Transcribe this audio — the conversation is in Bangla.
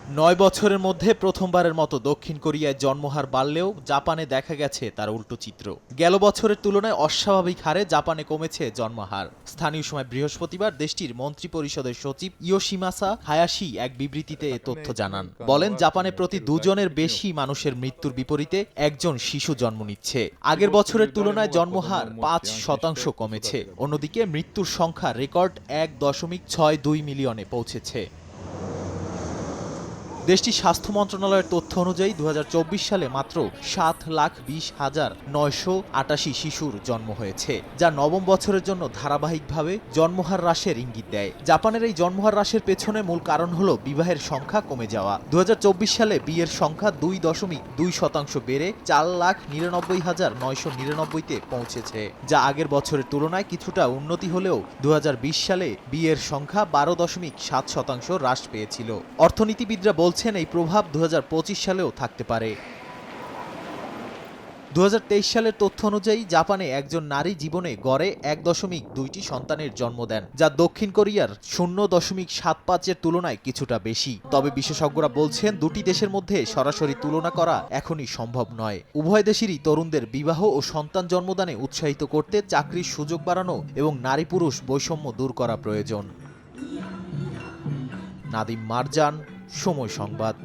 ৯ বছরের মধ্যে প্রথমবারের মতো দক্ষিণ কোরিয়ায় জন্মহার বাড়লেও জাপানে দেখা গেছে তার উল্টো চিত্র। গেল বছরের তুলনায় অস্বাভাবিক হারে জাপানে কমেছে জন্মহার। স্থানীয় সময় বৃহস্পতিবার দেশটির মন্ত্রিপরিষদের সচিব ইয়োশিমাসা হায়াশি এক বিবৃতিতে এ তথ্য জানান। বলেন, জাপানে প্রতি ২ জনের বেশি মানুষের মৃত্যুর বিপরীতে একজন শিশু জন্ম নিচ্ছে। আগের বছরের তুলনায় জন্মহার ৫% কমেছে। অন্যদিকে মৃত্যুর সংখ্যা রেকর্ড ১.৬২ মিলিয়নে পৌঁছেছে। দেশটির স্বাস্থ্য মন্ত্রণালয়ের তথ্য অনুযায়ী ২০২৪ সালে মাত্র ৭,২০,৯৮৮ শিশুর জন্ম হয়েছে, যা নবম বছরের জন্য ধারাবাহিকভাবে জন্মহার হ্রাসের ইঙ্গিত দেয়। জাপানের এই জন্মহার হ্রাসের পেছনে মূল কারণ হল বিবাহের সংখ্যা কমে যাওয়া। ২০২৪ সালে বিয়ের সংখ্যা ২.২% বেড়ে ৪,৯৯,৯৯৯-তে পৌঁছেছে, যা আগের বছরের তুলনায় কিছুটা উন্নতি হলেও ২০২০ সালে বিয়ের সংখ্যা ১২.৭% হ্রাস পেয়েছিল। অর্থনীতিবিদরা বলছেন এই প্রভাব ২০২৫ সালেও থাকতে পারে। ২০২৩ সালের তথ্য অনুযায়ী জাপানে একজন নারী জীবনে গড়ে ১.২টি সন্তানের জন্ম দেন, যা দক্ষিণ কোরিয়ার ০.৭৫-এর তুলনায় কিছুটা বেশি। তবে বিশেষজ্ঞরা বলছেন দুটি দেশের মধ্যে সরাসরি তুলনা করা এখনই সম্ভব নয়। উভয় দেশেরই তরুণদের বিবাহ ও সন্তান জন্মদানে উৎসাহিত করতে চাকরির সুযোগ বাড়ানো এবং নারী পুরুষ বৈষম্য দূর করা প্রয়োজন। নাদিম মারজান, সময় সংবাদ।